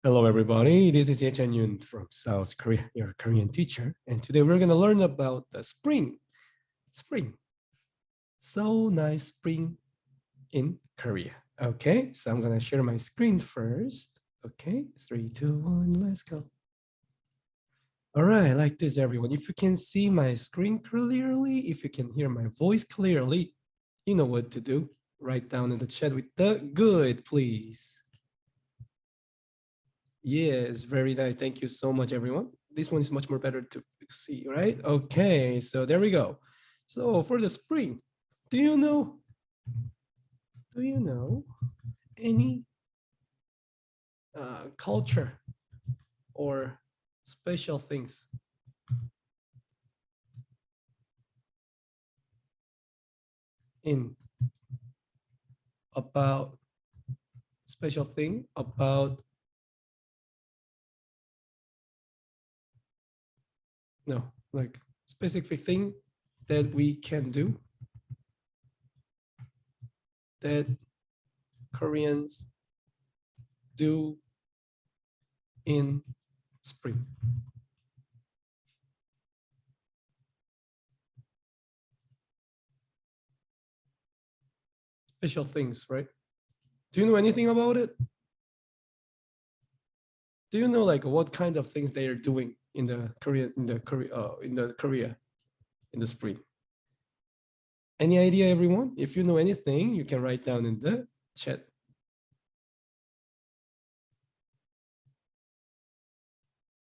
Hello, everybody. This is Ye Yun from South Korea, your Korean teacher. And today we're going to learn about the spring. Spring. So nice spring in Korea. Okay, so I'm going to share my screen first. Okay, 3, 2, 1, let's go. All right, like this, everyone. If you can see my screen clearly, if you can hear my voice clearly, you know what to do. Write down in the chat with the good, please. Yes, very nice. Thank you so much, everyone. This one is much more better to see, right? Okay, so there we go. So for the spring, do you know any culture or special things in about special thing about no, like specific thing that we can do that Koreans do in spring? Special things, right? Do you know anything about it? Do you know like what kind of things they are doing in the Korea in the spring? Any idea, everyone? If you know anything, you can write down in the chat.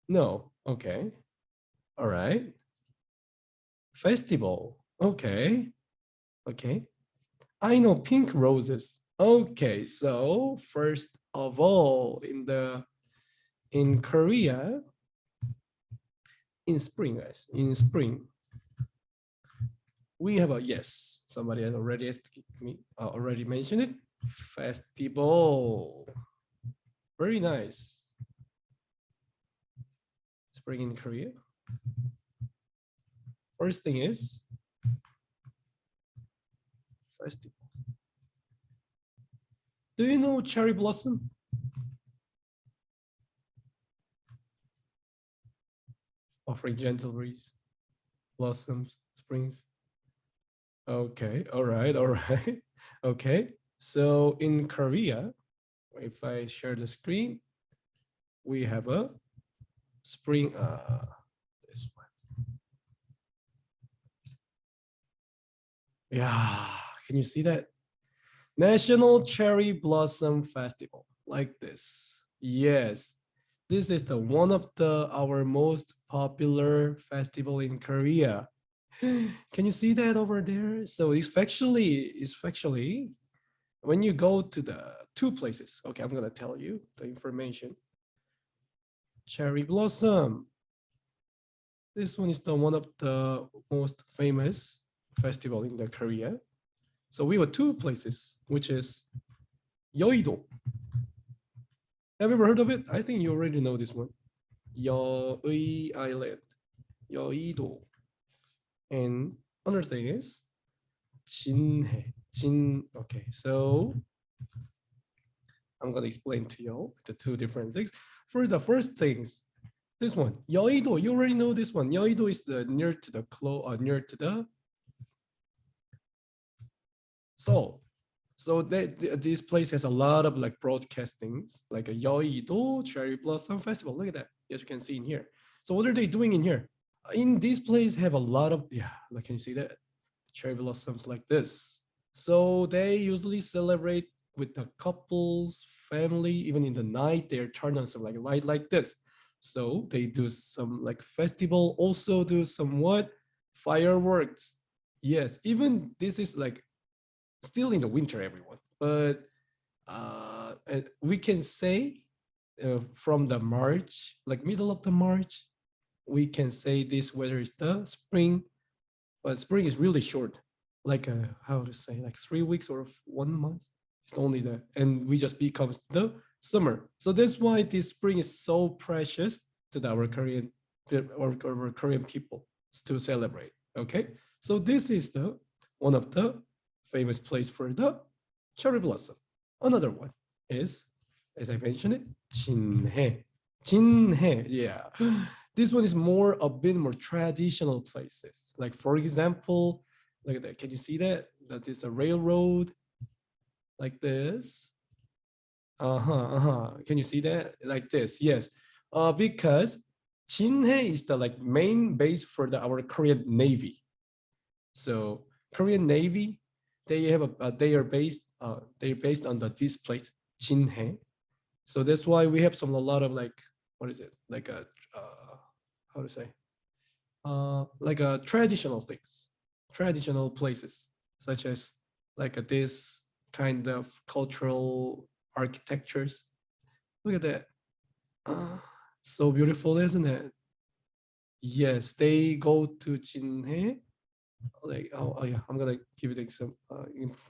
No. Okay. All right. Festival. Okay. Okay. I know pink roses. Okay. So first of all, in Korea, in spring, guys, in spring, we have a yes. Somebody has already asked me, already mentioned it. Festival. Very nice. Spring in Korea. First thing is festival. Do you know cherry blossom? Offering gentle breeze, blossoms, springs. Okay, all right, all right. Okay, so in Korea, if I share the screen, we have a spring, this one. Yeah, can you see that? National Cherry Blossom Festival, like this. Yes, this is the one of our most popular festival in Korea. Can you see that over there? So it's actually when you go to the two places. Okay, I'm gonna tell you the information. Cherry Blossom. This one is the one of the most famous festival in the Korea. So we have two places, which is Yeouido. Have you ever heard of it? I think you already know this one. Yeoi Island, Yeouido. And another thing is Jinhae. Okay, so I'm gonna explain to you the two different things. For the first things, this one, Yeouido, you already know this one. Yeouido is the near to the Seoul. So this place has a lot of like broadcastings, like a Yeouido Cherry Blossom Festival. Look at that, as you can see in here. So what are they doing in here? In this place have a lot of, yeah, like can you see that? Cherry blossoms like this. So they usually celebrate with the couples, family, even in the night, they're turned on some like light like this. So they do some like festival, also do some what? Fireworks. Yes, even this is like still in the winter, everyone. But we can say from the March, like middle of the March, we can say this weather is the spring, but spring is really short, like how to say, like 3 weeks or 1 month. It's only the, and we just becomes the summer. So that's why this spring is so precious to our Korean or our Korean people to celebrate. Okay, so this is the one of the famous place for the cherry blossom. Another one is as I mentioned it, 진해. 진해, yeah. This one is more a bit more traditional places. Like for example, look at that. Can you see that? That is a railroad like this. Can you see that? Like this, yes. Because Jinhae is the like main base for our Korean Navy. So Korean Navy, they have they're based on this place, Jinhae. So that's why we have a lot of like, what is it? Like a how to say? Like a traditional things, traditional places, such as like this kind of cultural architectures. Look at that. So beautiful, isn't it? Yes, they go to Jinhae. Like, oh yeah, I'm gonna give you some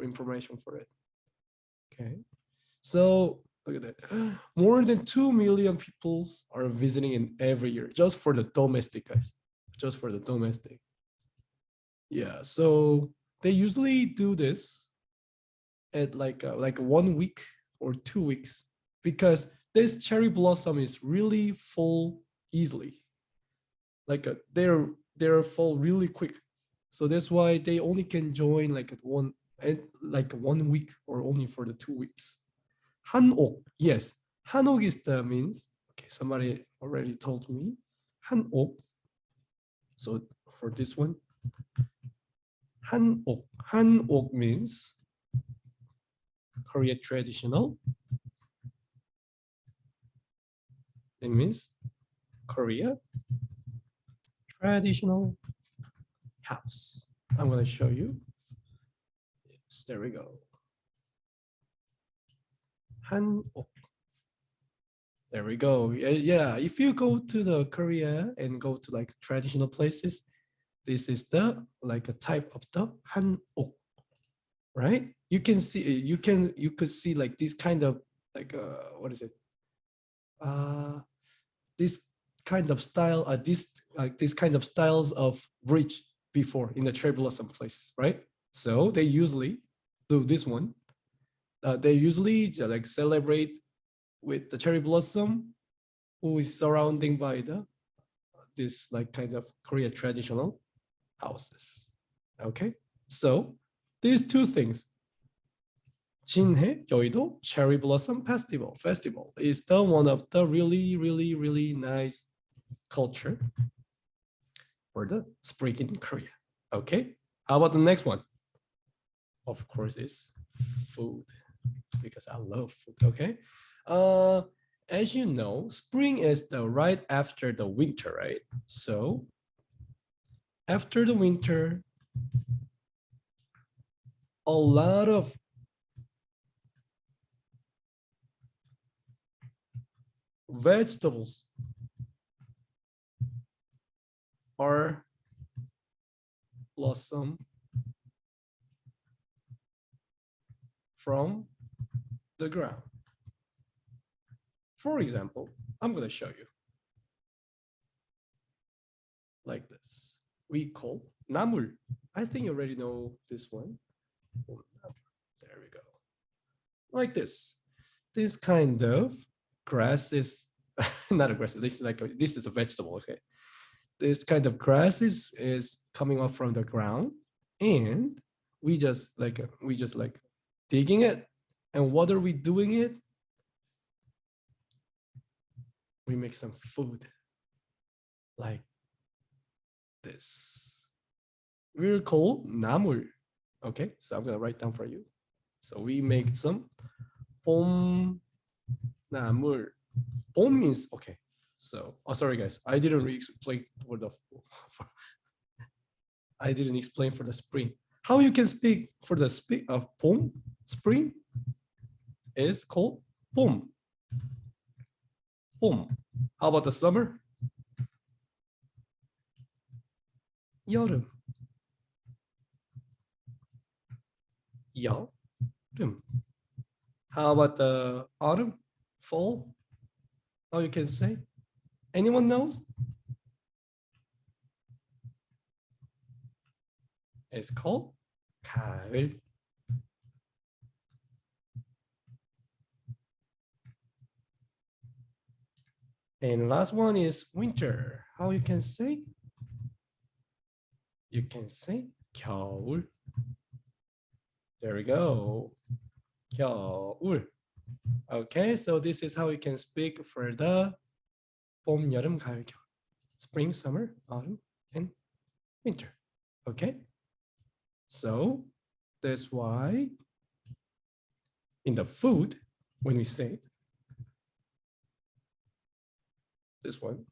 information for it. Okay, so look at that. More than 2 million people are visiting in every year just for the domestic, guys. Just for the domestic. Yeah, so they usually do this at like 1 week or 2 weeks because this cherry blossom is really full easily. Like they're full really quick, so that's why they only can join like at one and like 1 week or only for the 2 weeks. 한옥, yes, 한옥 is the means. Okay, somebody already told me 한옥. So for this one, 한옥 means Korea traditional. It means Korea traditional house. I'm going to show you. Yes, there we go. 한옥. There we go. Yeah, if you go to the Korea and go to like traditional places, this is the like a type of the 한옥, right? You can see you could see like this kind of like what is it? This kind of style, this kind of styles of bridge before in the cherry blossom places, right? So they usually do this one. They usually like celebrate with the cherry blossom, who is surrounding by the this like kind of Korea traditional houses. Okay, so these two things, Jinhae Yeouido Cherry Blossom Festival is the one of the really nice culture for the spring in Korea. Okay, how about the next one? Of course, is food, because I love food. Okay, as you know, spring is the right after the winter, right? So after the winter, a lot of vegetables are blossom from the ground. For example, I'm going to show you like this. We call 나물. I think you already know this one. There we go. Like this. This kind of grass is not a grass. This is a vegetable. Okay. This kind of grass is coming up from the ground, and we just like digging it. And what are we doing it? We make some food like this. We're called 나물. Okay, so I'm gonna write down for you. So we make some 봄 나물. 봄 means okay. So sorry guys, I didn't explain for the I didn't explain for the spring. How you can speak for the 봄 spring is called 봄. 봄. How about the summer? 여름. 여름. How about the autumn? Fall? How you can say? Anyone knows? It's called 가을. And last one is winter. How you can say? You can say 겨울. There we go. 겨울. Okay, so this is how you can speak for the 봄, 여름, 가을, 겨울. Spring, summer, autumn, and winter. Okay? So that's why in the food, when we say this one,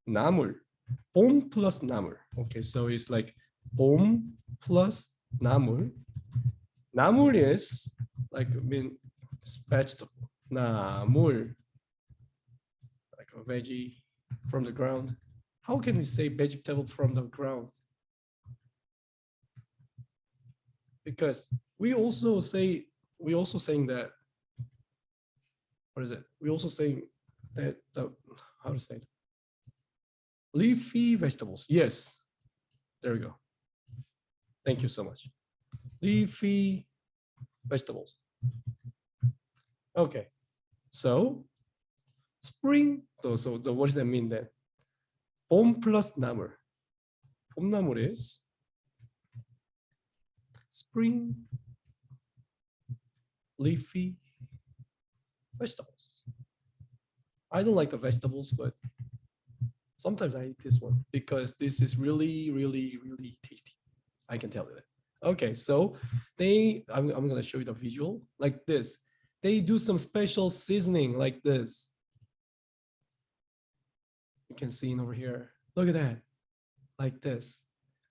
나물, 봄 plus 나물. Okay, so it's like 봄 plus 나물. 나물 is like vegetable. 나물, like a veggie from the ground. How can we say vegetable from the ground? Because we also saying that, what is it? We also saying that how to say it? Leafy vegetables. Yes, there we go. Thank you so much. Leafy vegetables. Okay, so spring. So what does that mean then? 봄 plus 나물. 봄나물 is spring leafy vegetables. I don't like the vegetables, but sometimes I eat this one because this is really, really, really tasty. I can tell you that. Okay, so I'm gonna show you the visual like this. They do some special seasoning like this. You can see it over here. Look at that, like this.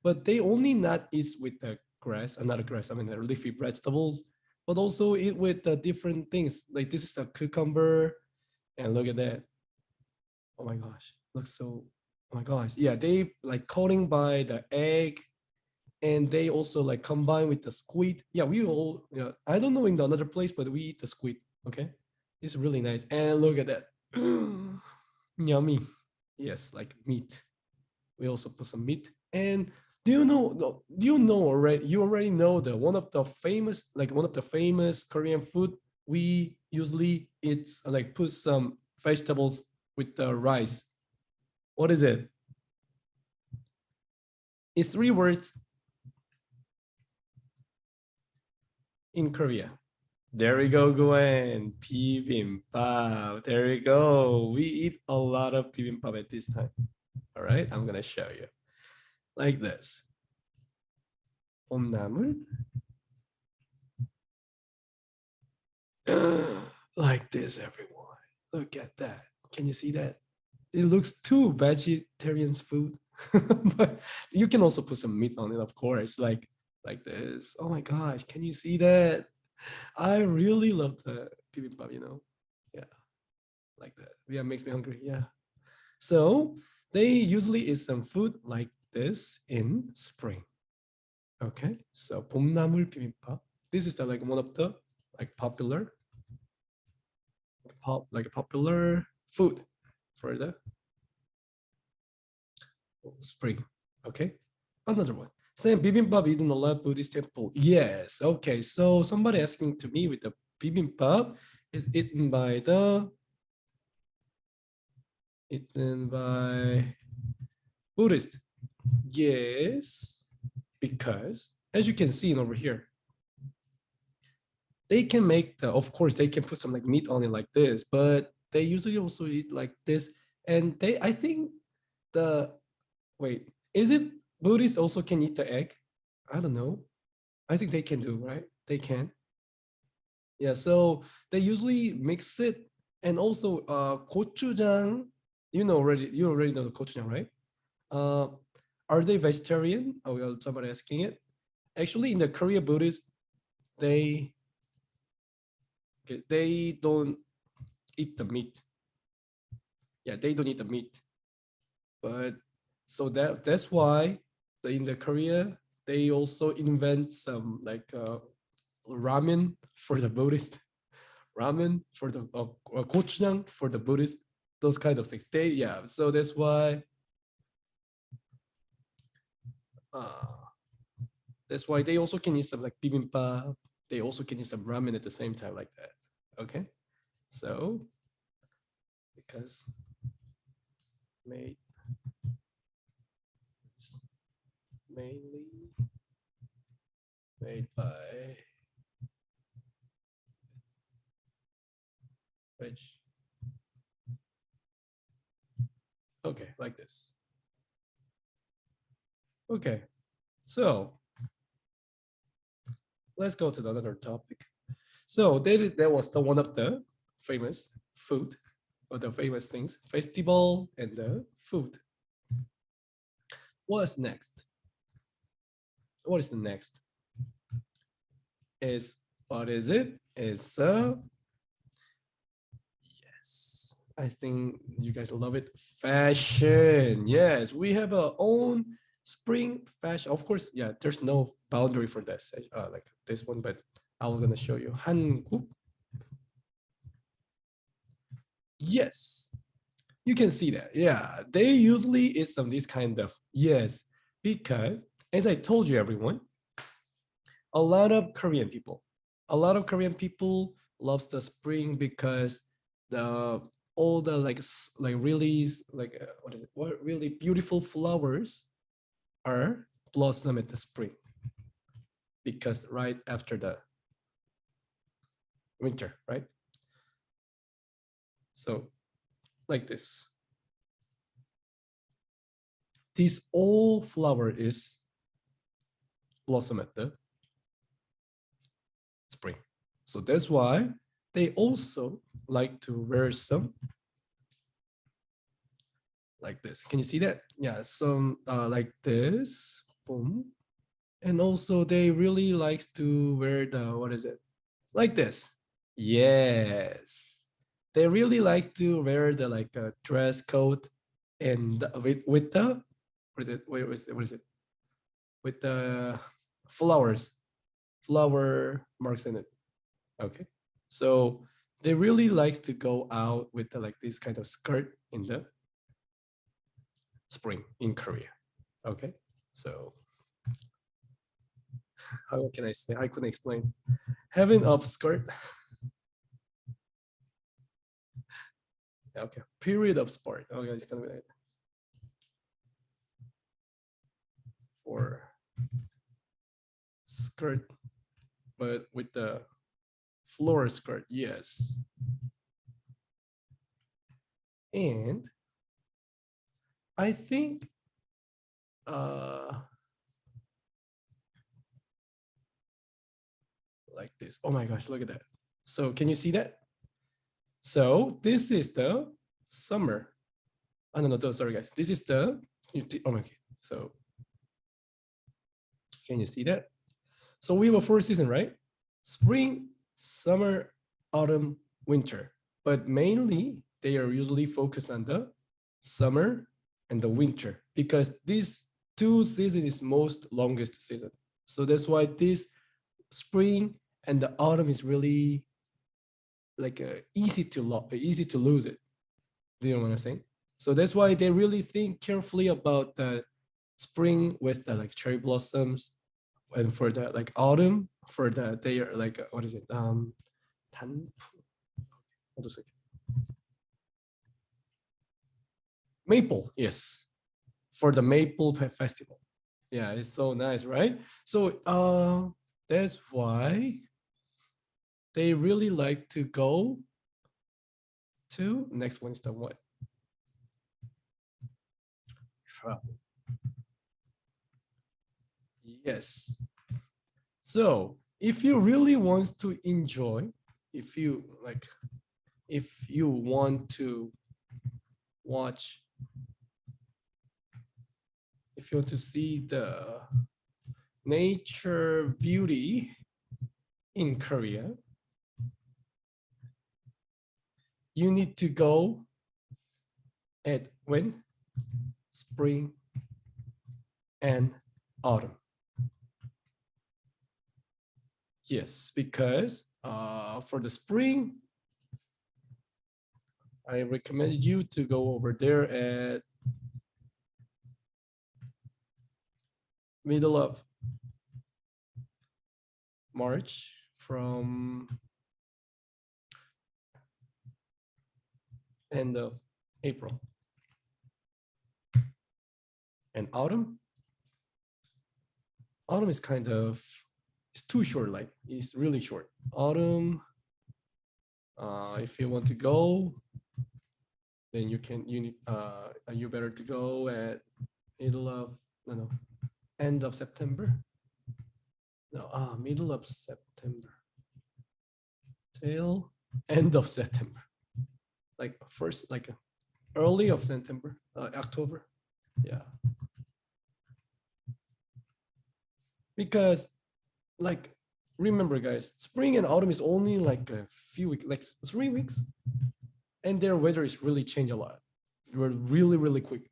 But they only not eat with the grass, not a grass, I mean the leafy vegetables, but also eat with the different things. Like this is a cucumber, and look at that. Oh my gosh, looks so, oh my gosh. Yeah, they like coating by the egg, and they also like combine with the squid. Yeah, we all, you know, I don't know in the another place, but we eat the squid. Okay, it's really nice. And look at that. Yummy. Yes, like meat. We also put some meat. And do you know? Do you know already? You already know that one of the famous Korean food we usually eat, like put some vegetables with the rice. What is it? It's three words in Korea. There we go, Gwen. Bibimbap. There we go. We eat a lot of bibimbap at this time. All right, I'm gonna show you like this. 봄나물. Like this, everyone. Look at that. Can you see that? It looks too vegetarian food, but you can also put some meat on it, of course, like this. Oh my gosh, can you see that? I really love the bibimbap, you know? Yeah, like that. Yeah, makes me hungry. Yeah. So they usually eat some food like this in spring. Okay, so 봄나물 bibimbap. This is the like one of the like popular food for the spring. Okay, another one. Saying bibimbap eaten a lot Buddhist temple. Yes. Okay. So somebody asking to me with the bibimbap is eaten by Buddhist. Yes, because as you can see over here, they can make of course they can put some like meat on it like this, but they usually also eat like this. And I think the, wait, is it Buddhist also can eat the egg? I don't know. I think they can do, right? They can. Yeah, so they usually mix it. And also gochujang, you already know the gochujang, right? Uh, are they vegetarian? Oh, well, somebody asking it. Actually, in the Korea Buddhist, they they don't eat the meat. Yeah, they don't eat the meat. But so that's why in the Korea they also invent some like ramen for the Buddhist, ramen for the gochujang for the Buddhist, those kind of things. So that's why uh, they also can eat some like bibimbap. They also can eat some ramen at the same time like that. Okay, so because made mainly made by veg. Okay, like this. Okay, so let's go to another topic. So that was the one of the famous food or the famous things, festival and the food. What's next? What is the next? Is what is it? It's yes. I think you guys love it. Fashion. Yes, we have our own spring fashion. Of course, yeah. There's no boundary for this, like this one, but I'm gonna show you 한국. Yes, you can see that. Yeah, they usually is some this kind of yes, because as I told you, everyone, a lot of Korean people, a lot of Korean people loves the spring because the all the like really like what is it? What really beautiful flowers are blossom at the spring because right after the winter, right? So like this. This all flower is blossom at the spring. So that's why they also like to wear some like this. Can you see that? Yeah, some like this. Boom. And also they really likes to wear the, what is it? Like this. Yes. They really like to wear the like a dress coat and with the, what is it? Wait, what is it? With the flowers, flower marks in it. Okay. So they really likes to go out with the, like this kind of skirt in the spring in Korea. Okay. So how can I say? I couldn't explain. Having up skirt. Okay. Period of sport. Okay, it's gonna be like for skirt, but with the floor skirt. Yes. And I think like this. Oh my gosh, look at that. So can you see that? So this is the summer. Oh, no, sorry guys. This is the, oh my God. So can you see that? So we have a four season, right? Spring, summer, autumn, winter. But mainly they are usually focused on the summer and the winter because these two seasons is most longest season. So that's why this spring and the autumn is really like easy to lose it. Do you know what I'm saying? So that's why they really think carefully about the spring with the like cherry blossoms, and for the like autumn for the they are like what is it? 단 hold on a second. Maple, yes, for the Maple Festival. Yeah, it's so nice, right? So that's why they really like to go to next one is the what? Travel. Yes. So if you really want to enjoy, if you like, if you want to watch, if you want to see the nature beauty in Korea, you need to go at when? Spring and autumn. Yes, because for the spring, I recommend you to go over there at middle of March from end of April. And autumn, autumn is kind of, it's too short, like it's really short. Autumn, if you want to go, then you can, you need, you better to go at middle of, no, end of September. No, middle of September till end of September. Like first, like early of September, October. Yeah. Because like, remember guys, spring and autumn is only like a few weeks, like 3 weeks. And their weather is really change a lot. We're really, really quick.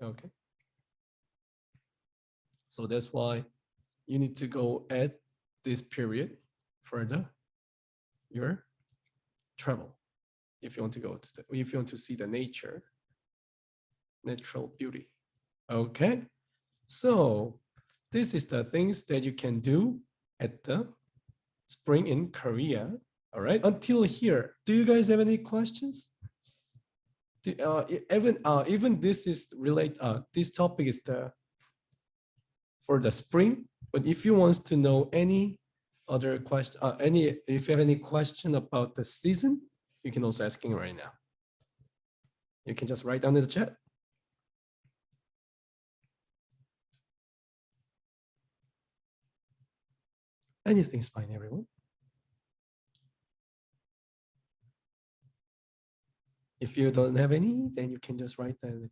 Okay. So that's why you need to go at this period for your travel. If you want to go to if you want to see the natural beauty. Okay. So this is the things that you can do at the spring in Korea. All right. Until here, do you guys have any questions? Even this is relate. This topic is for the spring. But if you want to know any other question, if you have any question about the season, you can also asking right now. You can just write down in the chat. Anything's fine, everyone. If you don't have any, then you can just write down it.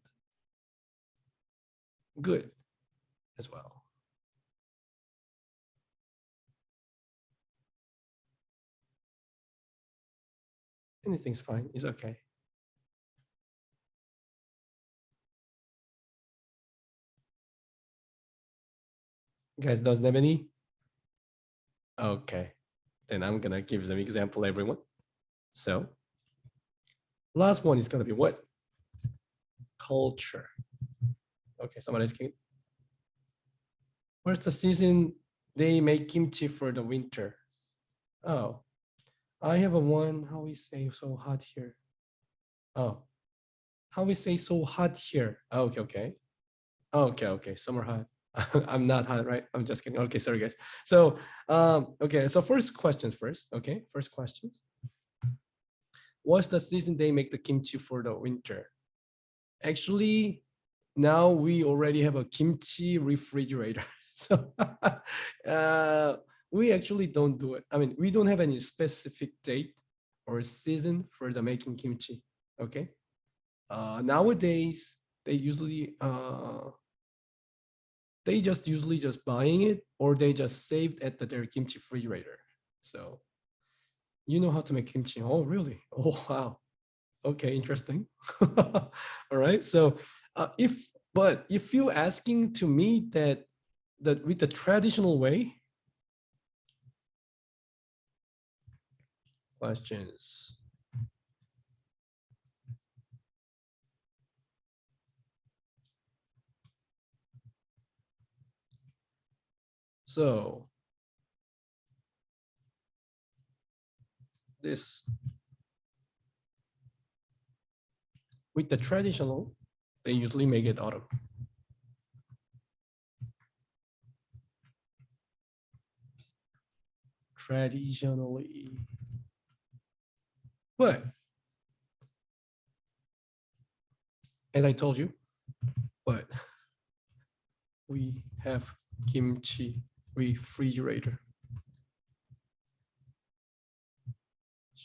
Good as well. Anything's fine. It's okay. You guys doesn't have any? Okay. Then I'm gonna give some example, everyone. So last one is gonna be what? Culture. Okay, somebody's asking. Where's the season they make kimchi for the winter? Oh, I have a one. How we say so hot here? Oh, how we say so hot here? Oh, okay. Okay. Summer hot. I'm not hot, right? I'm just kidding. Okay, sorry guys. So, okay. So first questions first. Okay, first questions. What's the season they make the kimchi for the winter? Actually, now we already have a kimchi refrigerator. So we actually don't do it. I mean, we don't have any specific date or season for the making kimchi. Okay. Nowadays, they usually they just usually just buying it or they just saved at their kimchi refrigerator. So you know how to make kimchi. Oh, really? Oh, wow. Okay, interesting. All right. So if you asking to me that with the traditional way, questions. So this with the traditional, they usually make it autumn. Traditionally. But as I told you, but we have kimchi refrigerator.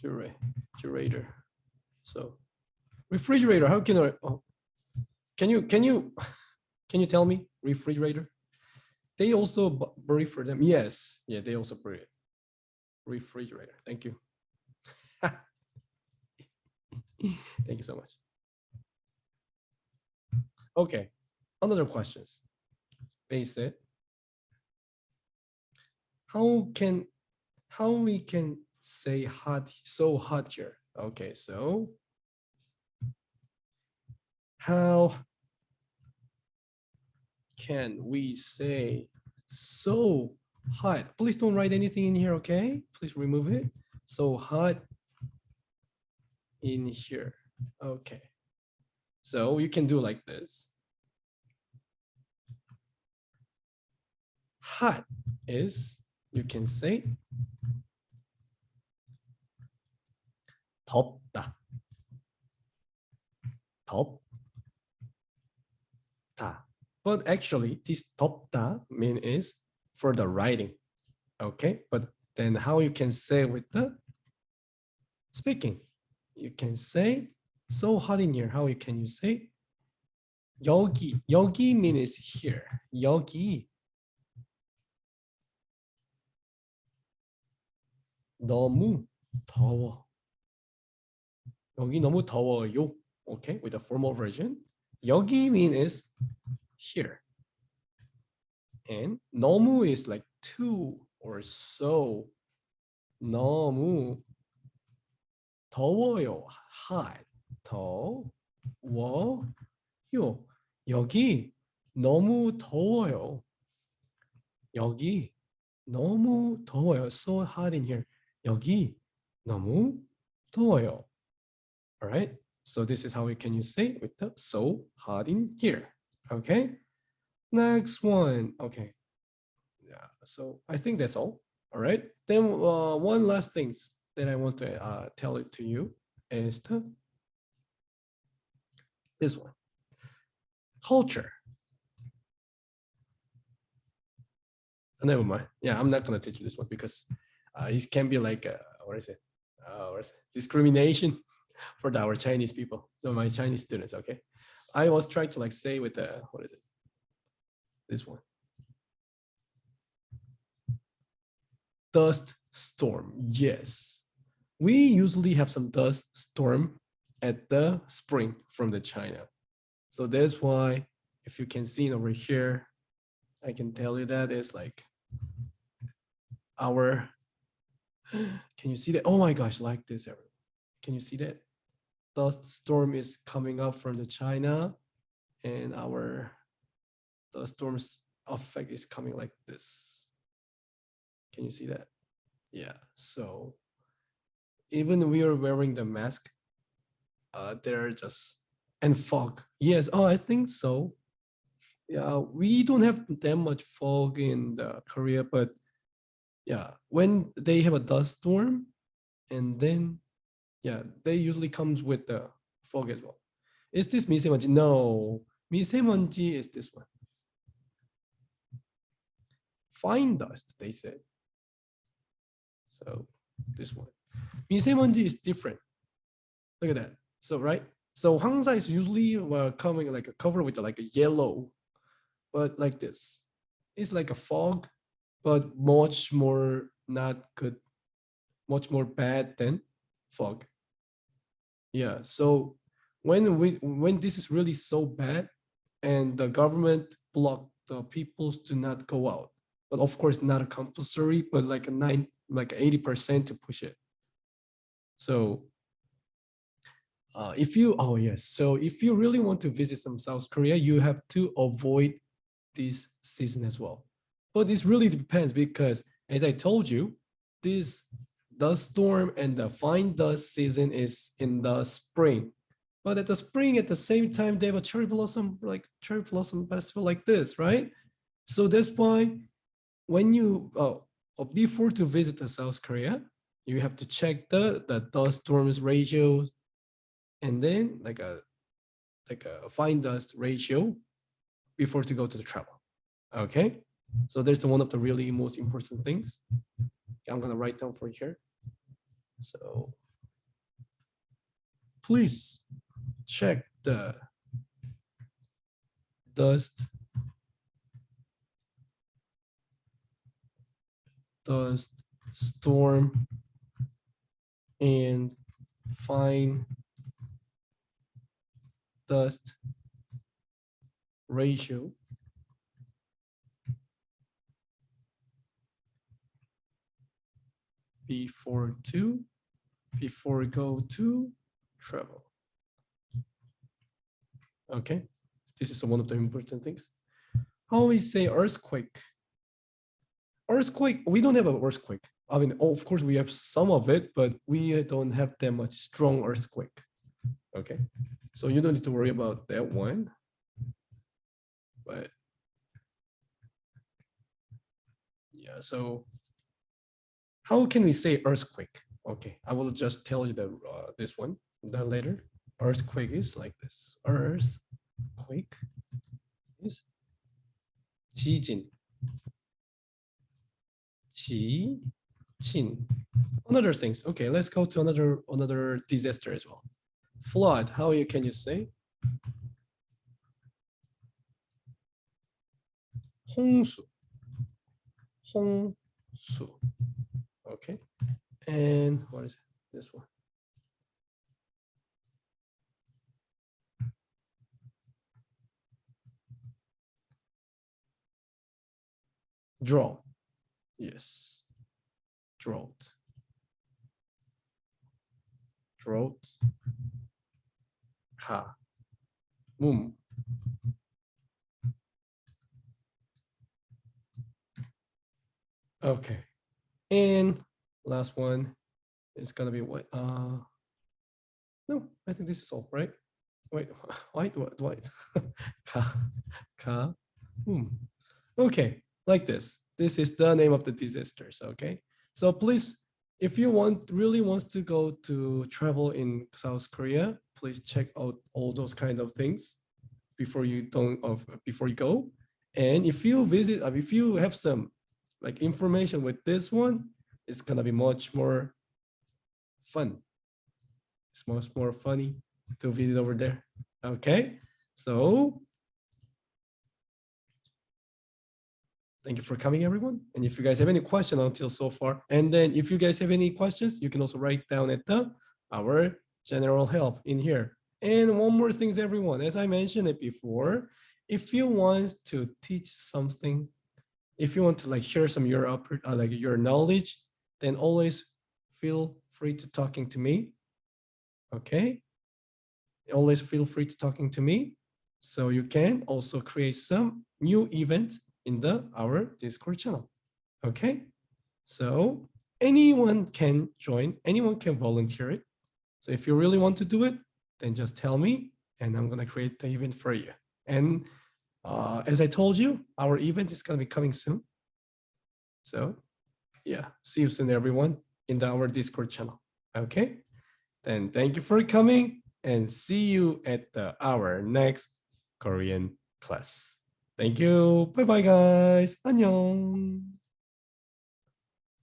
Refrigerator. So refrigerator, how can I, oh, can you tell me refrigerator? They also bury for them. Yes, yeah, they also bury it. Refrigerator. Thank you. Thank you so much. Okay, another questions. They said, how we can say hot, so hot here? Okay, so how can we say so hot? Please don't write anything in here, okay? Please remove it. So hot in here. Okay. So you can do like this. hot is, you can say 덥다. 덥다. But actually, this 덥다 mean is for the writing. Okay, but then how you can say with the speaking? You can say so hot in here. How can you say 여기? 여기 means here. 여기 너무 더워. 여기 너무 더워요. Okay, with the formal version. 여기 mean is here. And 너무 is like too or so. 너무 더워요. hot. 더워요. 여기 너무 더워요. 여기 너무 더워요. So hot in here. 여기 너무 더워요. All right. So this is how can you say with the so hot in here. Okay. Next one. Okay. Yeah. So I think that's all. All right. Then one last things that I want to tell it to you is this one. Culture. Never mind. Yeah, I'm not gonna teach you this one because it can be like what is it? Discrimination for our Chinese people, no, my Chinese students. Okay, I was trying to like say with the what is it? This one. Dust storm. Yes, we usually have some dust storm at the spring from the China. So that's why if you can see over here, I can tell you that it's like our, can you see that? Oh my gosh, like this, everyone. Can you see that? Dust storm is coming up from the China and our dust storm's effect is coming like this. Can you see that? Yeah, so even we are wearing the mask, they're just, and fog. Yes, oh, I think so. Yeah, we don't have that much fog in the Korea, but yeah, when they have a dust storm, and then yeah, they usually comes with the fog as well. Is this 미세먼지? No, 미세먼지 is this one. Fine dust, they said. So this one. 미세먼지 is different. Look at that. So right. So 황사 is usually coming like a cover with like a yellow, but like this. It's like a fog, but much more not good, much more bad than fog. Yeah. So when this is really so bad, and the government blocked the people to not go out, but of course not a compulsory, but like a 80% to push it. So if you, oh yes, so if you really want to visit some South Korea, you have to avoid this season as well. But this really depends because, as I told you, this dust storm and the fine dust season is in the spring. But at the spring, at the same time, they have a cherry blossom festival like this, right? So that's why when you before to visit the South Korea, you have to check the dust storms ratios, and then like a fine dust ratio before to go to the travel. Okay, so there's one of the really most important things. I'm gonna write down for you here. So please check the dust storm and fine dust ratio before go to travel. Okay, this is one of the important things. How we say earthquake? Earthquake, we don't have an earthquake. I mean, of course we have some of it, but we don't have that much strong earthquake. Okay, so you don't need to worry about that one. But Yeah, so how can we say earthquake? Okay, I will just tell you the this one the later. Earthquake is like this. Earthquake is 지진. 지진. Another things. Okay, let's go to another disaster as well. Flood. How can you say? 홍수. 홍수. Okay. And what is it? This one. Drought. Yes. Drought. Drought. 가뭄. Okay. And last one is gonna be what? No, I think this is all, right? Wait, wait. Ka. Okay, like this. This is the name of the disasters. Okay, so please, if you really wants to go to travel in South Korea, please check out all those kind of things before you go. And if you visit, if you have some like information with this one, it's gonna be much more fun. It's much more funny to visit over there. Okay, so thank you for coming, everyone. And if you guys have any question until so far, and then if you guys have any questions, you can also write down at our general help in here. And one more thing, everyone, as I mentioned it before, if you want to teach something, if you want to like share some like your knowledge, then always feel free to talking to me. Okay, always feel free to talking to me. So you can also create some new events in our Discord channel. Okay, so anyone can join, anyone can volunteer it. So if you really want to do it, then just tell me and I'm gonna create the event for you. And as I told you, our event is gonna be coming soon. So yeah, see you soon, everyone, in our Discord channel. Okay, then thank you for coming and see you at our next Korean class. Thank you. Bye bye, guys. 안녕.